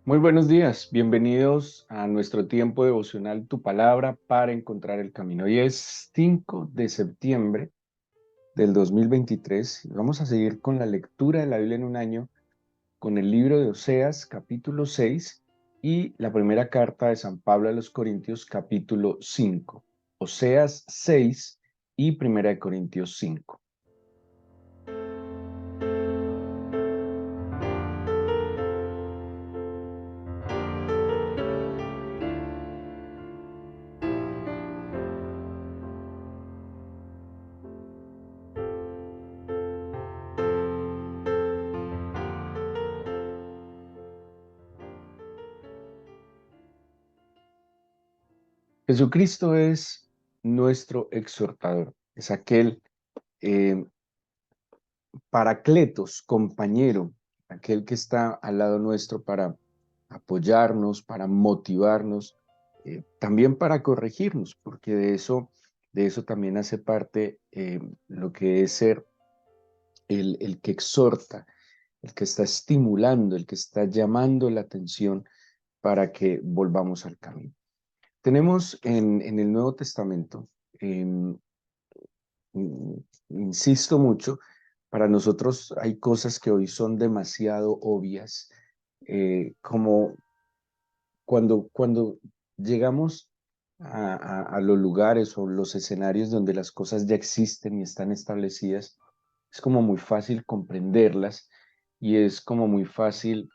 Muy buenos días, bienvenidos a nuestro tiempo devocional Tu Palabra para encontrar el camino. Hoy es 5 de septiembre del 2023 y vamos a seguir con la lectura de la Biblia en un año con el libro de Oseas capítulo 6 y la primera carta de San Pablo a los Corintios capítulo 5. Oseas 6 y primera de Corintios 5. Jesucristo es nuestro exhortador, es aquel eh, paracletos, compañero, aquel que está al lado nuestro para apoyarnos, para motivarnos, también para corregirnos, porque de eso también hace parte lo que es ser el que exhorta, el que está estimulando, el que está llamando la atención para que volvamos al camino. Tenemos en el Nuevo Testamento, em, mm, insisto mucho, para nosotros hay cosas que hoy son demasiado obvias, como cuando llegamos a los lugares o los escenarios donde las cosas ya existen y están establecidas, es como muy fácil comprenderlas y es como muy fácil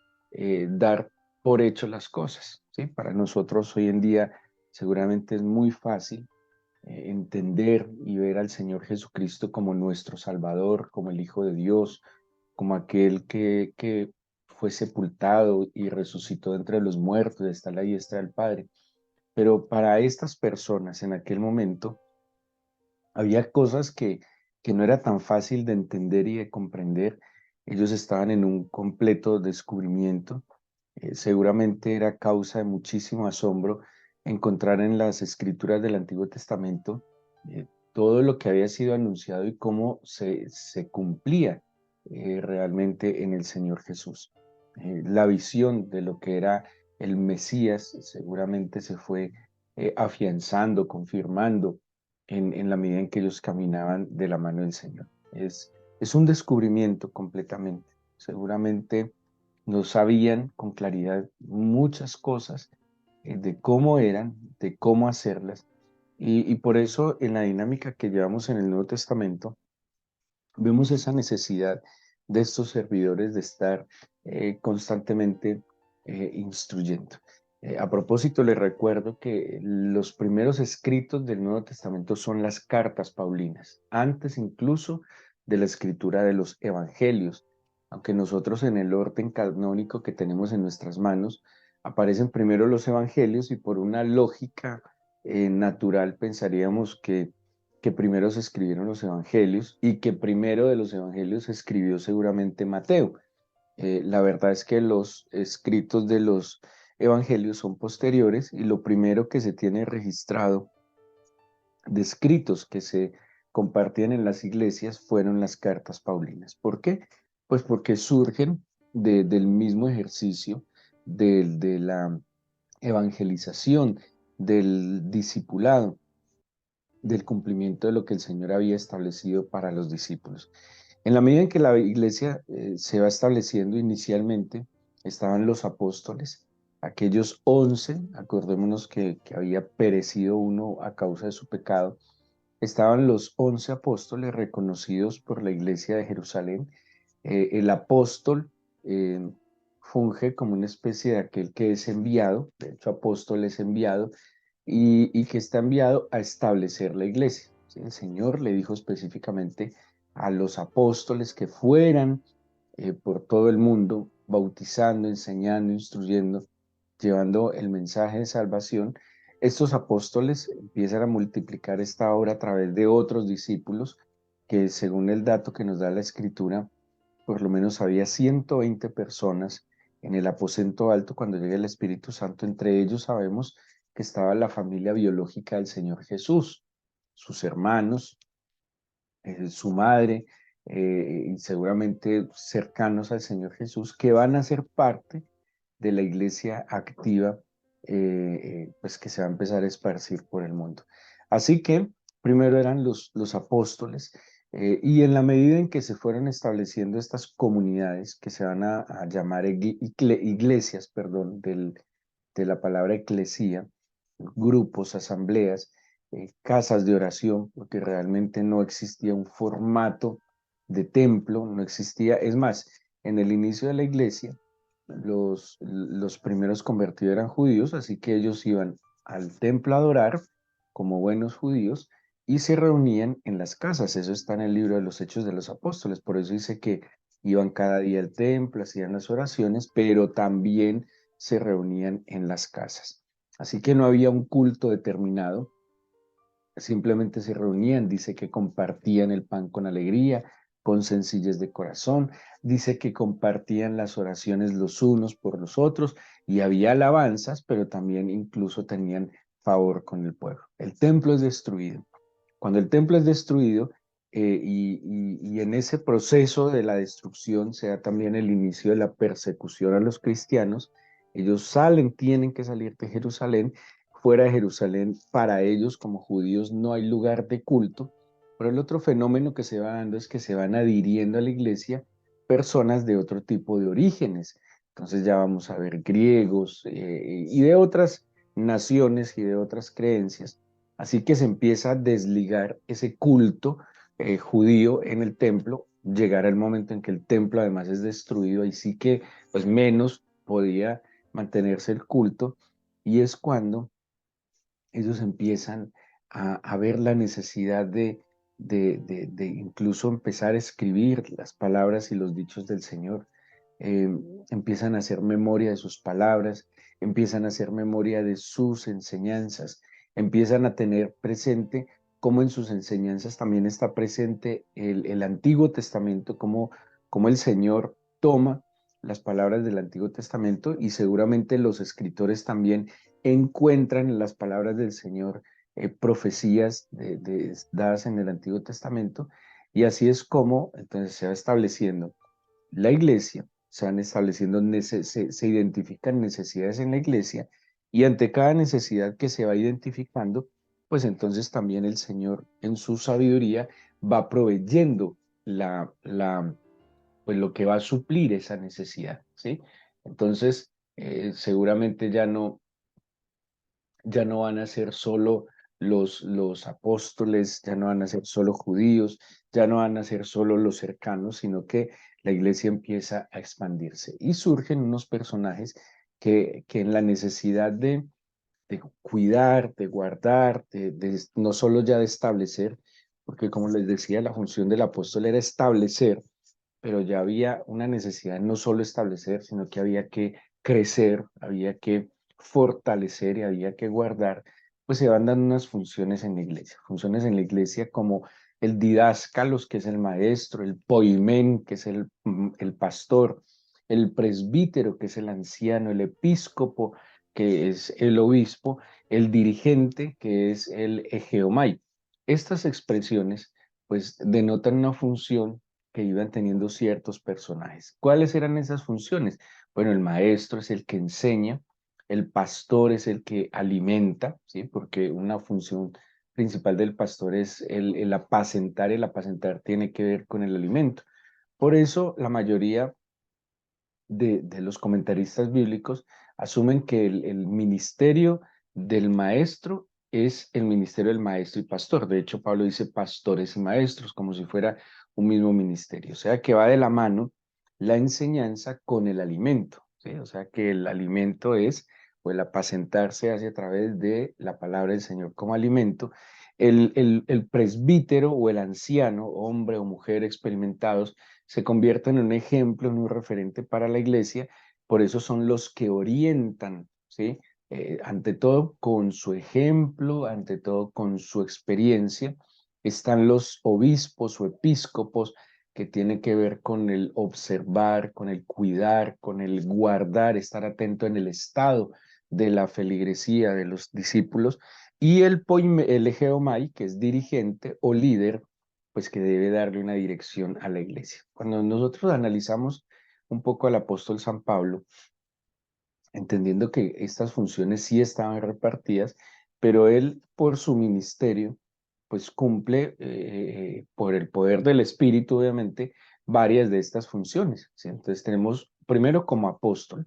dar por hecho las cosas, ¿sí? Para nosotros hoy en día seguramente es muy fácil entender y ver al Señor Jesucristo como nuestro Salvador, como el Hijo de Dios, como aquel que fue sepultado y resucitó entre los muertos, está a la diestra del Padre. Pero para estas personas en aquel momento había cosas que no era tan fácil de entender y de comprender. Ellos estaban en un completo descubrimiento. Seguramente era causa de muchísimo asombro encontrar en las escrituras del Antiguo Testamento todo lo que había sido anunciado y cómo se cumplía realmente en el Señor Jesús. La visión de lo que era el Mesías seguramente se fue afianzando, confirmando en la medida en que ellos caminaban de la mano del Señor. Es un descubrimiento completamente. Seguramente no sabían con claridad muchas cosas de cómo eran, de cómo hacerlas. Y por eso en la dinámica que llevamos en el Nuevo Testamento, vemos esa necesidad de estos servidores de estar constantemente instruyendo. A propósito, les recuerdo que los primeros escritos del Nuevo Testamento son las cartas paulinas, antes incluso de la escritura de los evangelios, aunque nosotros en el orden canónico que tenemos en nuestras manos, aparecen primero los evangelios y por una lógica natural pensaríamos que primero se escribieron los evangelios y que primero de los evangelios se escribió seguramente Mateo. La verdad es que los escritos de los evangelios son posteriores y lo primero que se tiene registrado de escritos que se compartían en las iglesias fueron las cartas paulinas. ¿Por qué? Pues porque surgen del mismo ejercicio de la evangelización, del discipulado, del cumplimiento de lo que el Señor había establecido para los discípulos. En la medida en que la iglesia se va estableciendo inicialmente, estaban los apóstoles, aquellos 11, acordémonos que había perecido uno a causa de su pecado, estaban los 11 apóstoles reconocidos por la iglesia de Jerusalén. El apóstol funge como una especie de aquel que es enviado, de hecho apóstol es enviado, y que está enviado a establecer la iglesia. ¿Sí? El Señor le dijo específicamente a los apóstoles que fueran por todo el mundo, bautizando, enseñando, instruyendo, llevando el mensaje de salvación. Estos apóstoles empiezan a multiplicar esta obra a través de otros discípulos, que según el dato que nos da la escritura, por lo menos había 120 personas en el aposento alto cuando llega el Espíritu Santo. Entre ellos sabemos que estaba la familia biológica del Señor Jesús, sus hermanos, su madre, y seguramente cercanos al Señor Jesús, que van a ser parte de la iglesia activa, pues que se va a empezar a esparcir por el mundo. Así que primero eran los apóstoles, y en la medida en que se fueron estableciendo estas comunidades que se van a llamar iglesias, perdón, de la palabra eclesía, grupos, asambleas, casas de oración, porque realmente no existía un formato de templo, no existía, es más, en el inicio de la iglesia, los primeros convertidos eran judíos, así que ellos iban al templo a adorar como buenos judíos y se reunían en las casas. Eso está en el libro de los Hechos de los Apóstoles, por eso dice que iban cada día al templo, hacían las oraciones, pero también se reunían en las casas. Así que no había un culto determinado, simplemente se reunían, dice que compartían el pan con alegría, con sencillez de corazón, dice que compartían las oraciones los unos por los otros y había alabanzas, pero también incluso tenían favor con el pueblo. El templo es destruido. Cuando el templo es destruido, y en ese proceso de la destrucción se da también el inicio de la persecución a los cristianos, ellos salen, tienen que salir de Jerusalén. Fuera de Jerusalén, para ellos como judíos no hay lugar de culto, pero el otro fenómeno que se va dando es que se van adhiriendo a la iglesia personas de otro tipo de orígenes. Entonces ya vamos a ver griegos, y de otras naciones y de otras creencias. Así que se empieza a desligar ese culto judío en el templo, llegar el momento en que el templo además es destruido, y sí que pues menos podía mantenerse el culto, y es cuando ellos empiezan a ver la necesidad de incluso empezar a escribir las palabras y los dichos del Señor. Eh, Empiezan a hacer memoria de sus palabras, empiezan a hacer memoria de sus enseñanzas, empiezan a tener presente cómo en sus enseñanzas también está presente el Antiguo Testamento, cómo el Señor toma las palabras del Antiguo Testamento, y seguramente los escritores también encuentran en las palabras del Señor profecías dadas en el Antiguo Testamento, y así es como entonces se va estableciendo la iglesia, se van estableciendo, se identifican necesidades en la iglesia, y ante cada necesidad que se va identificando, pues entonces también el Señor en su sabiduría va proveyendo pues lo que va a suplir esa necesidad, ¿sí? Entonces, seguramente ya no van a ser solo los apóstoles, ya no van a ser solo judíos, ya no van a ser solo los cercanos, sino que la iglesia empieza a expandirse y surgen unos personajes que en la necesidad de cuidar, de guardar, no solo ya de establecer, porque como les decía, la función del apóstol era establecer, pero ya había una necesidad de no solo establecer, sino que había que crecer, había que fortalecer y había que guardar. Pues se van dando unas funciones en la iglesia como el didáscalos, que es el maestro, el poimen, que es el pastor, el presbítero, que es el anciano, el episcopo, que es el obispo, el dirigente, que es el egeomai. Estas expresiones pues denotan una función que iban teniendo ciertos personajes. ¿Cuáles eran esas funciones? Bueno, el maestro es el que enseña, el pastor es el que alimenta, ¿sí? Porque una función principal del pastor es el apacentar, y el apacentar tiene que ver con el alimento. Por eso la mayoría de los comentaristas bíblicos asumen que el ministerio del maestro es el ministerio del maestro y pastor. De hecho, Pablo dice pastores y maestros, como si fuera un mismo ministerio. O sea, que va de la mano la enseñanza con el alimento, ¿sí? O sea, que el alimento es, o el apacentarse hace a través de la palabra del Señor como alimento. El presbítero o el anciano, hombre o mujer experimentados, se convierten en un ejemplo, en un referente para la iglesia. Por eso son los que orientan, ¿sí? Ante todo con su ejemplo, ante todo con su experiencia. Están los obispos o episcopos, que tiene que ver con el observar, con el cuidar, con el guardar, estar atento en el estado de la feligresía de los discípulos, y el egeomai, que es dirigente o líder, pues que debe darle una dirección a la iglesia. Cuando nosotros analizamos un poco al apóstol San Pablo, entendiendo que estas funciones sí estaban repartidas, pero él por su ministerio, pues cumple por el poder del Espíritu, obviamente, varias de estas funciones, ¿sí? Entonces tenemos primero como apóstol.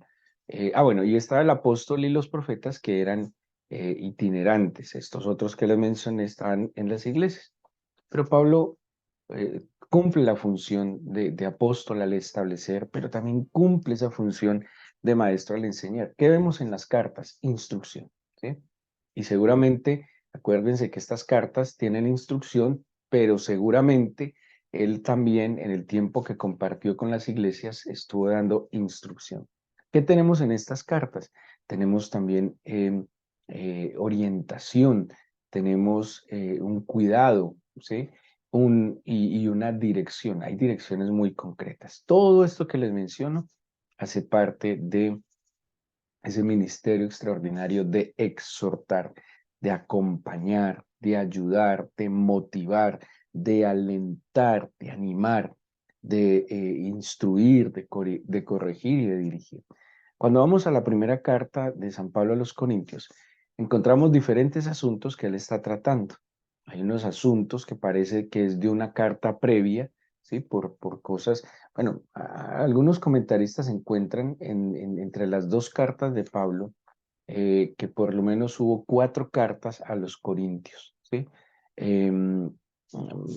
Bueno, y estaba el apóstol y los profetas que eran itinerantes. Estos otros que les mencioné estaban en las iglesias. Pero Pablo cumple la función de apóstol al establecer, pero también cumple esa función de maestro al enseñar. ¿Qué vemos en las cartas? Instrucción, ¿sí? Y seguramente, acuérdense que estas cartas tienen instrucción, pero seguramente él también en el tiempo que compartió con las iglesias estuvo dando instrucción. ¿Qué tenemos en estas cartas? Tenemos también orientación, tenemos un cuidado, ¿sí? Y una dirección. Hay direcciones muy concretas. Todo esto que les menciono hace parte de ese ministerio extraordinario de exhortar, de acompañar, de ayudar, de motivar, de alentar, de animar, de instruir, de corregir y de dirigir. Cuando vamos a la primera carta de San Pablo a los Corintios, encontramos diferentes asuntos que él está tratando. Hay unos asuntos que parece que es de una carta previa, ¿sí? Por cosas, bueno, algunos comentaristas encuentran entre las dos cartas de Pablo que por lo menos hubo cuatro cartas a los Corintios, ¿sí? Em,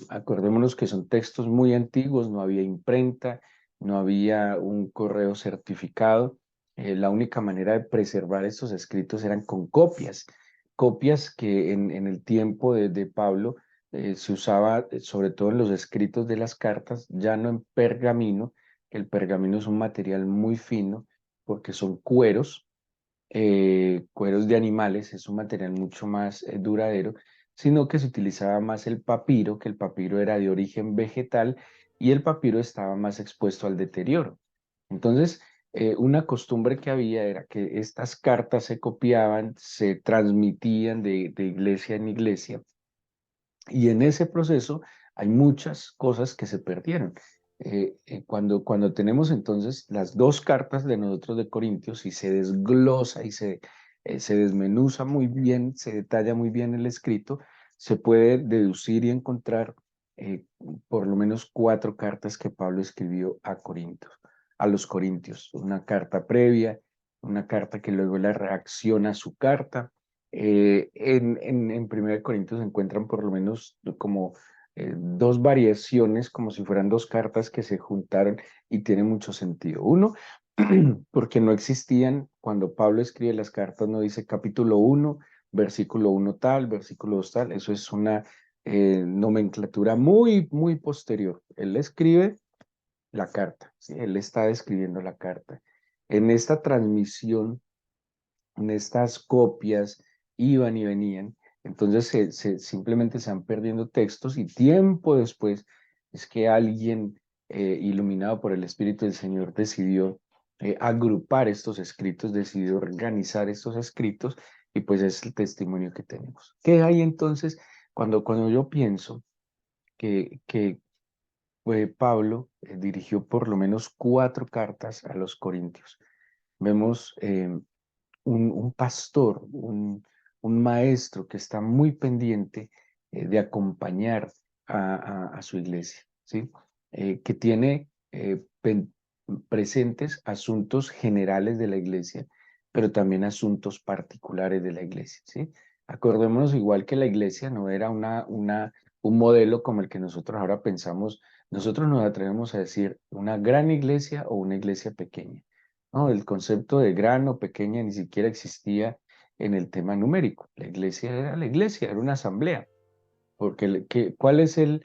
Acordémonos que son textos muy antiguos, no había imprenta, no había un correo certificado. La única manera de preservar estos escritos eran con copias, copias que en el tiempo de Pablo se usaba sobre todo en los escritos de las cartas, ya no en pergamino, que el pergamino es un material muy fino porque son cueros de animales, es un material mucho más duradero, sino que se utilizaba más el papiro, que el papiro era de origen vegetal y el papiro estaba más expuesto al deterioro. Entonces, una costumbre que había era que estas cartas se copiaban, se transmitían de iglesia en iglesia y en ese proceso hay muchas cosas que se perdieron. Cuando tenemos entonces las dos cartas de nosotros de Corintios y se desglosa y se desmenuza muy bien, se detalla muy bien el escrito, se puede deducir y encontrar eh, por lo menos cuatro cartas que Pablo escribió a los Corintios. Una carta previa, una carta que luego la reacciona a su carta en 1 Corintios se encuentran por lo menos como dos variaciones, como si fueran dos cartas que se juntaron y tiene mucho sentido. Uno, porque no existían, cuando Pablo escribe las cartas, no dice capítulo 1, versículo 1 tal, versículo 2 tal, eso es una nomenclatura muy posterior. Él escribe la carta, ¿sí? Él está escribiendo la carta. En esta transmisión en estas copias iban y venían, entonces simplemente se van perdiendo textos y tiempo después es que alguien iluminado por el Espíritu del Señor decidió agrupar estos escritos, decidió organizar estos escritos y pues es el testimonio que tenemos. ¿Qué hay entonces cuando yo pienso que Pablo dirigió por lo menos cuatro cartas a los Corintios? Vemos un pastor, un maestro que está muy pendiente de acompañar a su iglesia, ¿sí? Que tiene presentes asuntos generales de la iglesia, pero también asuntos particulares de la iglesia, ¿sí? Acordémonos igual que la iglesia no era un modelo como el que nosotros ahora pensamos, nosotros nos atrevemos a decir una gran iglesia o una iglesia pequeña. No, el concepto de gran o pequeña ni siquiera existía en el tema numérico. La iglesia era la iglesia, era una asamblea. Porque ¿cuál es el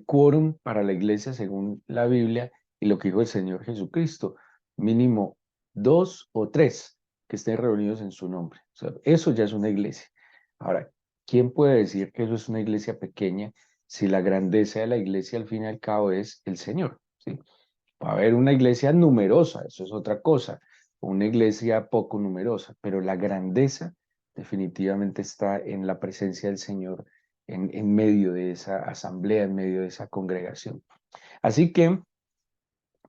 quórum para la iglesia según la Biblia y lo que dijo el Señor Jesucristo? Mínimo dos o tres que estén reunidos en su nombre. O sea, eso ya es una iglesia. Ahora, ¿quién puede decir que eso es una iglesia pequeña si la grandeza de la iglesia al fin y al cabo es el Señor? ¿Sí? Va a haber una iglesia numerosa, eso es otra cosa, una iglesia poco numerosa, pero la grandeza definitivamente está en la presencia del Señor en medio de esa asamblea, en medio de esa congregación. Así que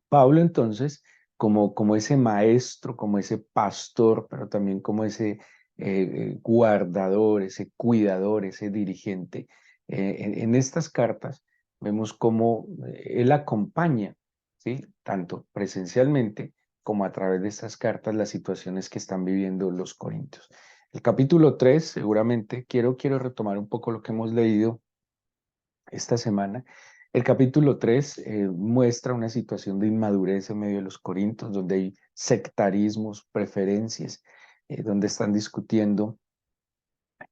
Pablo entonces como ese maestro, como ese pastor, pero también como ese guardador, ese cuidador, ese dirigente. En estas cartas vemos cómo él acompaña, ¿sí? Tanto presencialmente como a través de estas cartas las situaciones que están viviendo los corintios. El capítulo 3, seguramente, quiero retomar un poco lo que hemos leído esta semana. El capítulo 3 muestra una situación de inmadurez en medio de los corintios, donde hay sectarismos, preferencias, donde están discutiendo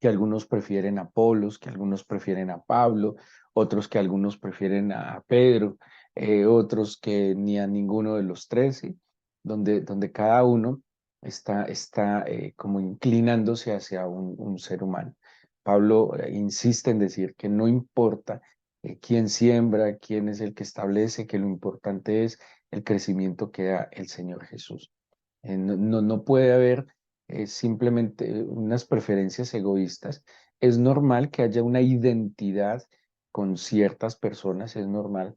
que algunos prefieren a Apolos, que algunos prefieren a Pablo, otros que algunos prefieren a Pedro, otros que ni a ninguno de los tres, ¿sí? Donde cada uno está como inclinándose hacia un ser humano. Pablo insiste en decir que no importa quién siembra, quién es el que establece, que lo importante es el crecimiento que da el Señor Jesús. No puede haber simplemente unas preferencias egoístas. Es normal que haya una identidad con ciertas personas, es normal,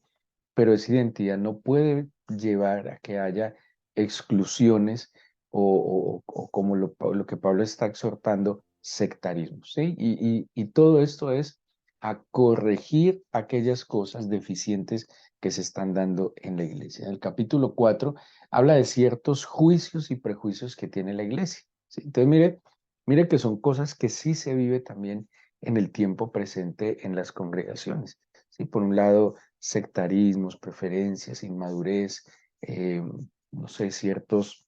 pero esa identidad no puede llevar a que haya exclusiones o como lo que Pablo está exhortando, sectarismo, ¿sí? Y todo esto es a corregir aquellas cosas deficientes que se están dando en la iglesia. En el capítulo 4 habla de ciertos juicios y prejuicios que tiene la iglesia, ¿sí? Entonces, mire que son cosas que sí se vive también en el tiempo presente en las congregaciones, ¿sí? Por un lado, sectarismos, preferencias, inmadurez, eh, no sé, ciertos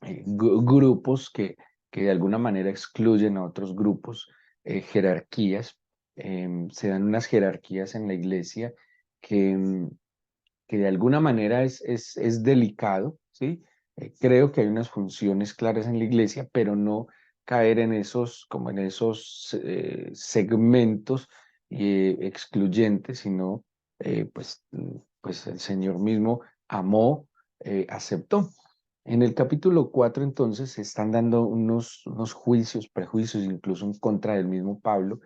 grupos que de alguna manera excluyen a otros grupos, jerarquías. Se dan unas jerarquías en la iglesia que, que de alguna manera es delicado, ¿sí? Creo que hay unas funciones claras en la iglesia, pero no caer en esos, como en esos segmentos excluyentes, sino pues el Señor mismo amó, aceptó. En el capítulo 4 entonces se están dando unos juicios, prejuicios, incluso en contra del mismo Pablo.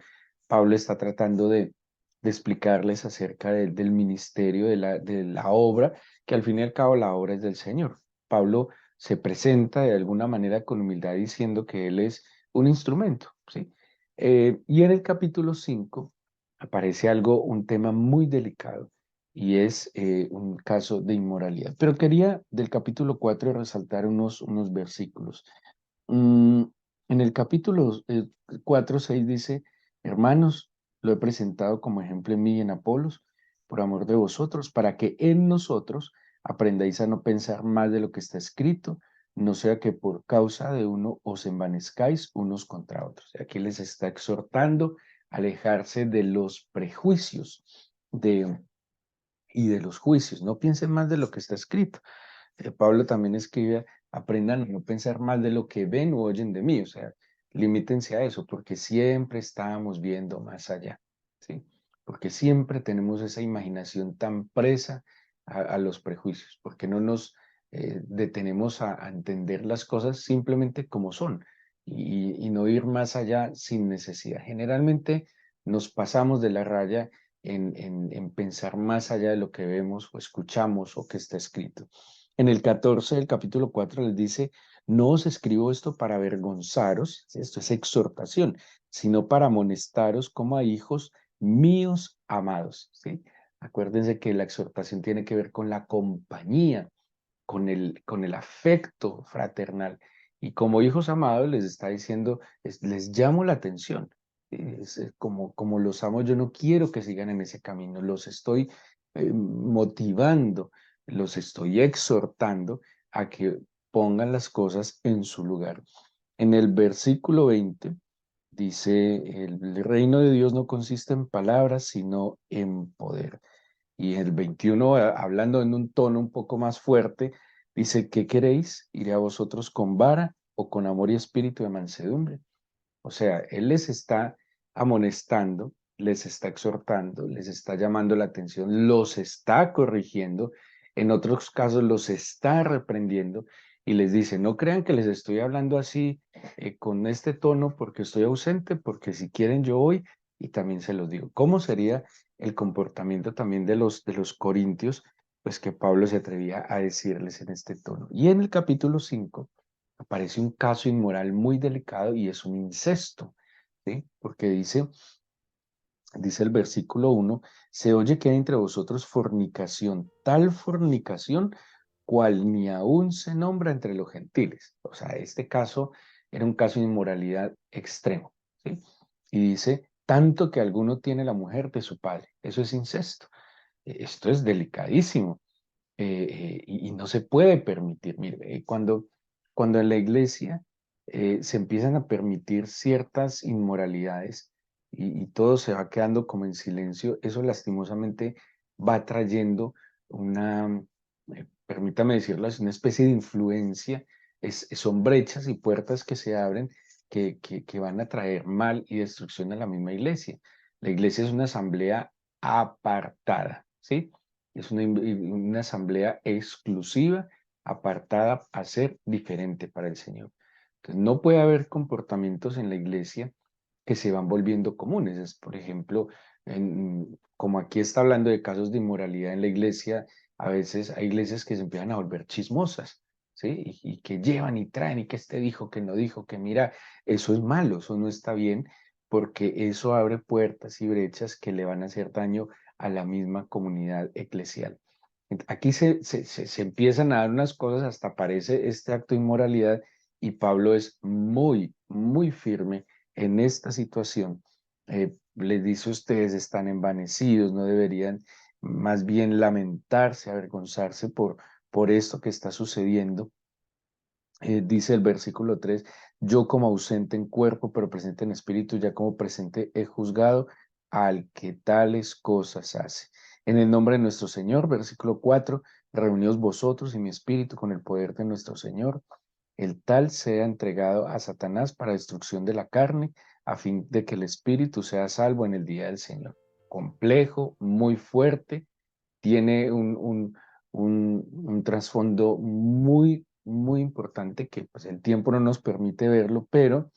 Pablo está tratando de explicarles acerca del ministerio, de la obra, que al fin y al cabo la obra es del Señor. Pablo se presenta de alguna manera con humildad diciendo que él es un instrumento, ¿sí? Y en el capítulo 5 aparece algo, un tema muy delicado, y es un caso de inmoralidad. Pero quería del capítulo 4 resaltar unos versículos. Mm, en el capítulo 4, 6 dice, hermanos, lo he presentado como ejemplo en mí y en Apolos, por amor de vosotros, para que en nosotros aprendáis a no pensar más de lo que está escrito, no sea que por causa de uno os envanezcáis unos contra otros. Aquí les está exhortando a alejarse de los prejuicios y de los juicios. No piensen más de lo que está escrito. Pablo también escribe, aprendan a no pensar mal de lo que ven o oyen de mí, o sea, limítense a eso, porque siempre estamos viendo más allá, ¿sí? Porque siempre tenemos esa imaginación tan presa a los prejuicios, porque no nos detenemos a entender las cosas simplemente como son y no ir más allá sin necesidad. Generalmente nos pasamos de la raya en pensar más allá de lo que vemos o escuchamos o que está escrito. En el 14 del capítulo 4 les dice, no os escribo esto para avergonzaros, ¿sí? Esto es exhortación, sino para amonestaros como a hijos míos amados, ¿sí? Acuérdense que la exhortación tiene que ver con la compañía, con el afecto fraternal. Y como hijos amados les está diciendo, les llamo la atención. Como los amo, yo no quiero que sigan en ese camino, los estoy motivando, los estoy exhortando a que pongan las cosas en su lugar. En el versículo 20 dice, el reino de Dios no consiste en palabras, sino en poder. Y el 21, hablando en un tono un poco más fuerte, dice, ¿qué queréis? ¿Iré a vosotros con vara o con amor y espíritu de mansedumbre? O sea, Él les está amonestando, les está exhortando, les está llamando la atención, los está corrigiendo, en otros casos los está reprendiendo y les dice, no crean que les estoy hablando así con este tono porque estoy ausente, porque si quieren yo voy y también se los digo. ¿Cómo sería el comportamiento también de los corintios pues que Pablo se atrevía a decirles en este tono. Y en el capítulo 5 aparece un caso inmoral muy delicado y es un incesto, ¿sí? Porque dice el versículo 1, se oye que hay entre vosotros fornicación, tal fornicación cual ni aún se nombra entre los gentiles. O sea, este caso era un caso de inmoralidad extremo, ¿sí? Y dice, tanto que alguno tiene la mujer de su padre. Eso es incesto. Esto es delicadísimo y no se puede permitir. Mire, cuando en la iglesia se empiezan a permitir ciertas inmoralidades y todo se va quedando como en silencio, eso lastimosamente va trayendo una, permítame decirlo así, una especie de influencia, son brechas y puertas que se abren que van a traer mal y destrucción a la misma iglesia. La iglesia es una asamblea apartada, ¿sí? Es una asamblea exclusiva, apartada a ser diferente para el Señor. Entonces, no puede haber comportamientos en la iglesia que se van volviendo comunes. Por ejemplo, como aquí está hablando de casos de inmoralidad en la iglesia, a veces hay iglesias que se empiezan a volver chismosas, ¿sí? Y que llevan y traen, y que este dijo, que no dijo, que mira, eso es malo, eso no está bien, porque eso abre puertas y brechas que le van a hacer daño a la misma comunidad eclesial. Aquí se empiezan a dar unas cosas, hasta aparece este acto de inmoralidad y Pablo es muy, muy firme en esta situación. Les dice, ustedes están envanecidos, no deberían más bien lamentarse, avergonzarse por esto que está sucediendo. Dice el versículo 3, yo como ausente en cuerpo, pero presente en espíritu, ya como presente he juzgado al que tales cosas hace. En el nombre de nuestro Señor, versículo 4, reunidos vosotros y mi espíritu con el poder de nuestro Señor, el tal sea entregado a Satanás para destrucción de la carne, a fin de que el espíritu sea salvo en el día del Señor. Complejo, muy fuerte, tiene un trasfondo muy, muy importante que pues, el tiempo no nos permite verlo, pero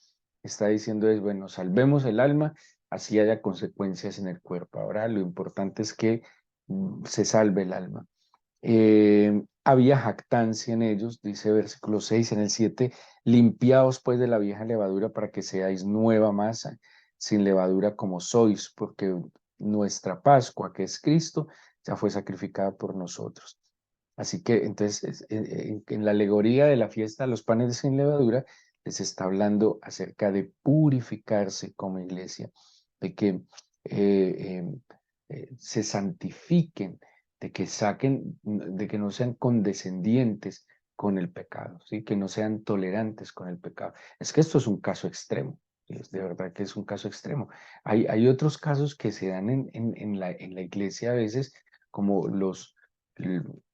está diciendo es, bueno, salvemos el alma, así haya consecuencias en el cuerpo. Ahora lo importante es que se salve el alma. Había jactancia en ellos, dice versículo 6 en el 7, limpiaos pues de la vieja levadura para que seáis nueva masa, sin levadura como sois, porque nuestra Pascua, que es Cristo, ya fue sacrificada por nosotros. Así que entonces en la alegoría de la fiesta de los panes sin levadura les está hablando acerca de purificarse como iglesia, de que se santifiquen, de que saquen, de que no sean condescendientes con el pecado, ¿sí? Que no sean tolerantes con el pecado. Es que esto es un caso extremo, es de verdad que es un caso extremo. Hay otros casos que se dan en la iglesia a veces, como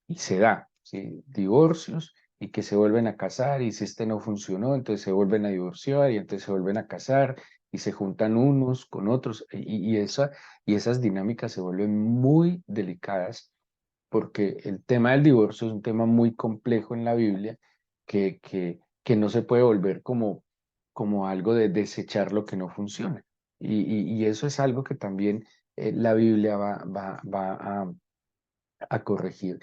y se da, ¿sí? Divorcios y que se vuelven a casar y si este no funcionó, entonces se vuelven a divorciar y entonces se vuelven a casar y se juntan unos con otros y esas dinámicas se vuelven muy delicadas porque el tema del divorcio es un tema muy complejo en la Biblia que no se puede volver como algo de desechar lo que no funciona. Y eso es algo que también la Biblia va a corregir.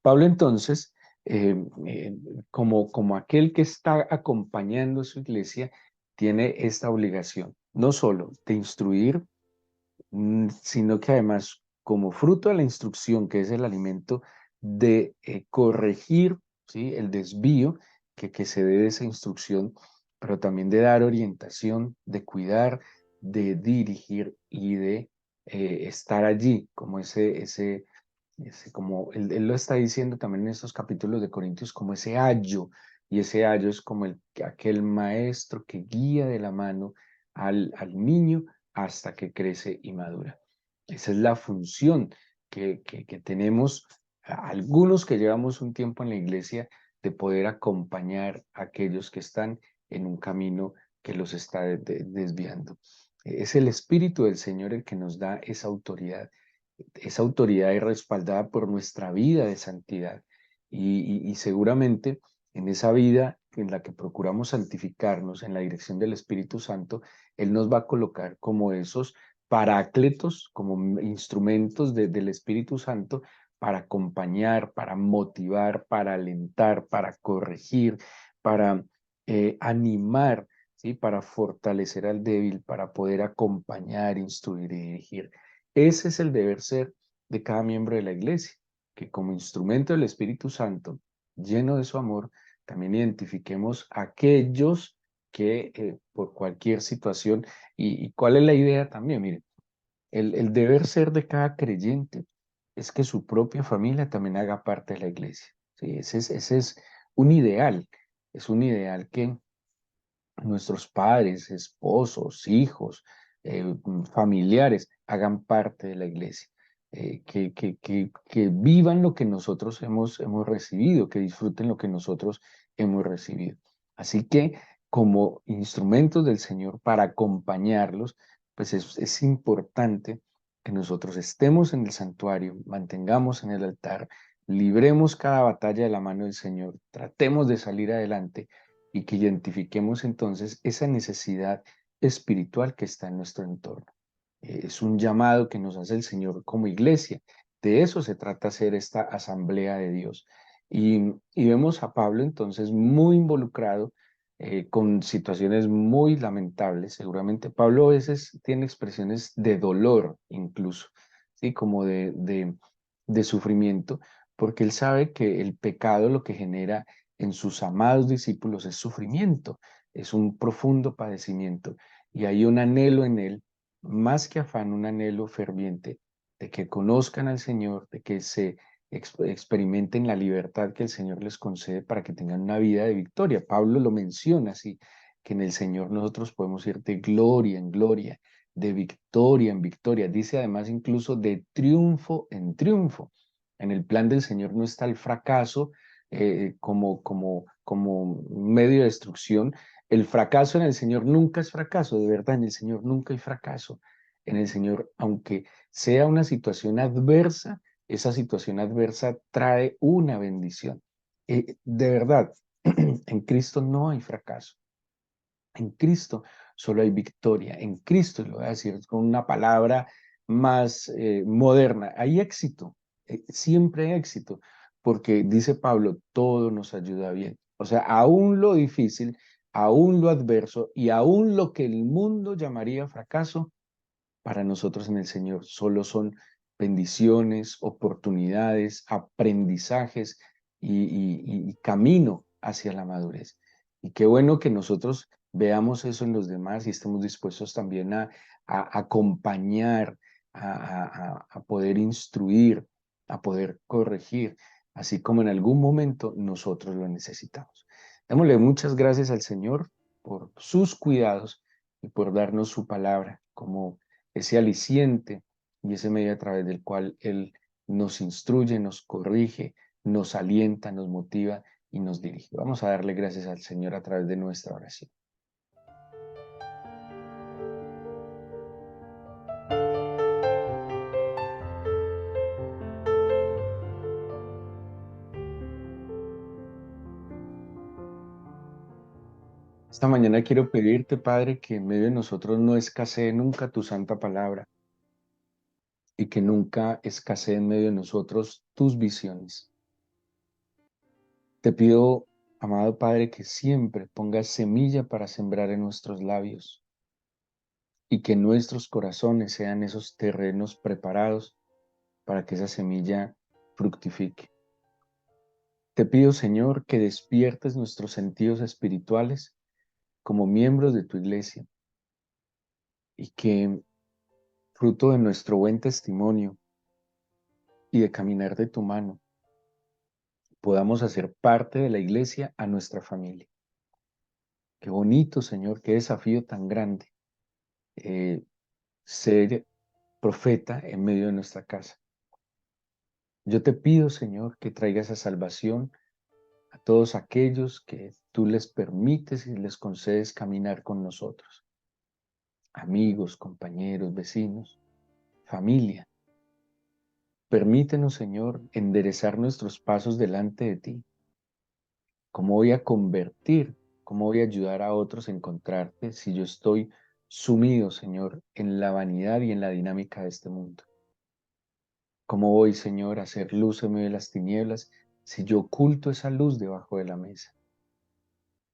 Pablo entonces, eh, eh, como aquel que está acompañando a su iglesia, tiene esta obligación, no solo de instruir, sino que además, como fruto de la instrucción, que es el alimento, de corregir, ¿sí? El desvío que se dé de esa instrucción, pero también de dar orientación, de cuidar, de dirigir y de estar allí, como como él lo está diciendo también en estos capítulos de Corintios, como ese ayo, y ese ayo es como aquel maestro que guía de la mano al niño hasta que crece y madura. Esa es la función que tenemos algunos que llevamos un tiempo en la iglesia de poder acompañar a aquellos que están en un camino que los está desviando. Es el Espíritu del Señor el que nos da esa autoridad es respaldada por nuestra vida de santidad. Y seguramente en esa vida en la que procuramos santificarnos en la dirección del Espíritu Santo, Él nos va a colocar como esos parácletos, como instrumentos del Espíritu Santo para acompañar, para motivar, para alentar, para corregir, para animar, ¿sí? Para fortalecer al débil, para poder acompañar, instruir y dirigir. Ese es el deber ser de cada miembro de la iglesia, que como instrumento del Espíritu Santo, lleno de su amor, también identifiquemos a aquellos que por cualquier situación, y cuál es la idea también, miren, el deber ser de cada creyente es que su propia familia también haga parte de la iglesia. ¿Sí? Ese es un ideal que nuestros padres, esposos, hijos, familiares hagan parte de la iglesia, que vivan lo que nosotros hemos recibido, que disfruten lo que nosotros hemos recibido. Así que como instrumentos del Señor para acompañarlos, pues es importante que nosotros estemos en el santuario, mantengamos en el altar, libremos cada batalla de la mano del Señor, tratemos de salir adelante y que identifiquemos entonces esa necesidad espiritual que está en nuestro entorno. Es un llamado que nos hace el Señor como iglesia. De eso se trata hacer esta asamblea de Dios. Y vemos a Pablo entonces muy involucrado con situaciones muy lamentables. Seguramente Pablo a veces tiene expresiones de dolor incluso, ¿sí? Como de sufrimiento, porque él sabe que el pecado lo que genera en sus amados discípulos es sufrimiento, es un profundo padecimiento y hay un anhelo en él, más que afán, un anhelo ferviente de que conozcan al Señor, de que se experimenten la libertad que el Señor les concede para que tengan una vida de victoria. Pablo lo menciona así, que en el Señor nosotros podemos ir de gloria en gloria, de victoria en victoria. Dice además incluso de triunfo en triunfo. En el plan del Señor no está el fracaso, como un medio de destrucción. El fracaso en el Señor nunca es fracaso, de verdad, en el Señor nunca hay fracaso. En el Señor, aunque sea una situación adversa, esa situación adversa trae una bendición. De verdad, en Cristo no hay fracaso. En Cristo solo hay victoria. En Cristo, y lo voy a decir con una palabra más moderna, hay éxito. Siempre hay éxito, porque dice Pablo, todo nos ayuda bien. O sea, aún lo difícil, aún lo adverso y aún lo que el mundo llamaría fracaso, para nosotros en el Señor solo son bendiciones, oportunidades, aprendizajes y camino hacia la madurez. Y qué bueno que nosotros veamos eso en los demás y estemos dispuestos también a acompañar, a poder instruir, a poder corregir, así como en algún momento nosotros lo necesitamos. Démosle muchas gracias al Señor por sus cuidados y por darnos su palabra como ese aliciente y ese medio a través del cual Él nos instruye, nos corrige, nos alienta, nos motiva y nos dirige. Vamos a darle gracias al Señor a través de nuestra oración. Esta mañana quiero pedirte, Padre, que en medio de nosotros no escasee nunca tu santa palabra y que nunca escasee en medio de nosotros tus visiones. Te pido, amado Padre, que siempre pongas semilla para sembrar en nuestros labios y que nuestros corazones sean esos terrenos preparados para que esa semilla fructifique. Te pido, Señor, que despiertes nuestros sentidos espirituales como miembros de tu iglesia y que, fruto de nuestro buen testimonio y de caminar de tu mano, podamos hacer parte de la iglesia a nuestra familia. Qué bonito, Señor, qué desafío tan grande eh, ser profeta en medio de nuestra casa. Yo te pido, Señor, que traigas a salvación a todos aquellos que tú les permites y les concedes caminar con nosotros. Amigos, compañeros, vecinos, familia. Permítenos, Señor, enderezar nuestros pasos delante de ti. ¿Cómo voy a convertir? ¿Cómo voy a ayudar a otros a encontrarte si yo estoy sumido, Señor, en la vanidad y en la dinámica de este mundo? ¿Cómo voy, Señor, a hacer luz en medio de las tinieblas si yo oculto esa luz debajo de la mesa?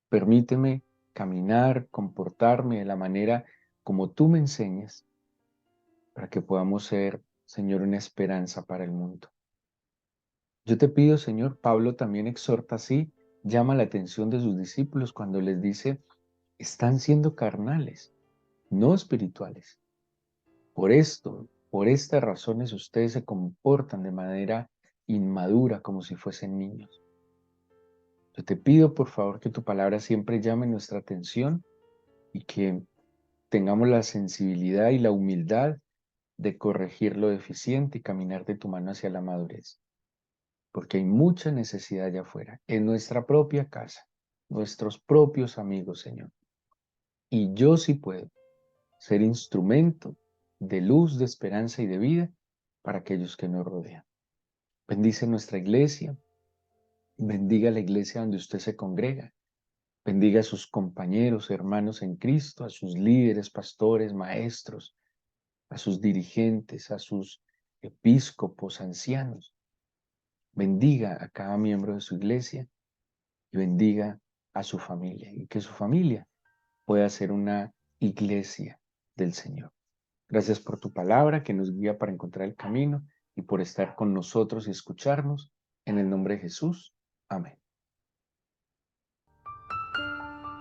Permíteme caminar, comportarme de la manera como tú me enseñas, para que podamos ser, Señor, una esperanza para el mundo. Yo te pido, Señor, Pablo también exhorta así, llama la atención de sus discípulos cuando les dice, están siendo carnales, no espirituales. Por esto, por estas razones, ustedes se comportan de manera inmadura, como si fuesen niños. Yo te pido, por favor, que tu palabra siempre llame nuestra atención y que tengamos la sensibilidad y la humildad de corregir lo deficiente y caminar de tu mano hacia la madurez. Porque hay mucha necesidad allá afuera, en nuestra propia casa, nuestros propios amigos, Señor. Y yo sí puedo ser instrumento de luz, de esperanza y de vida para aquellos que nos rodean. Bendice nuestra iglesia, bendiga la iglesia donde usted se congrega, bendiga a sus compañeros, hermanos en Cristo, a sus líderes, pastores, maestros, a sus dirigentes, a sus episcopos, ancianos. Bendiga a cada miembro de su iglesia y bendiga a su familia y que su familia pueda ser una iglesia del Señor. Gracias por tu palabra que nos guía para encontrar el camino y por estar con nosotros y escucharnos. En el nombre de Jesús. Amén.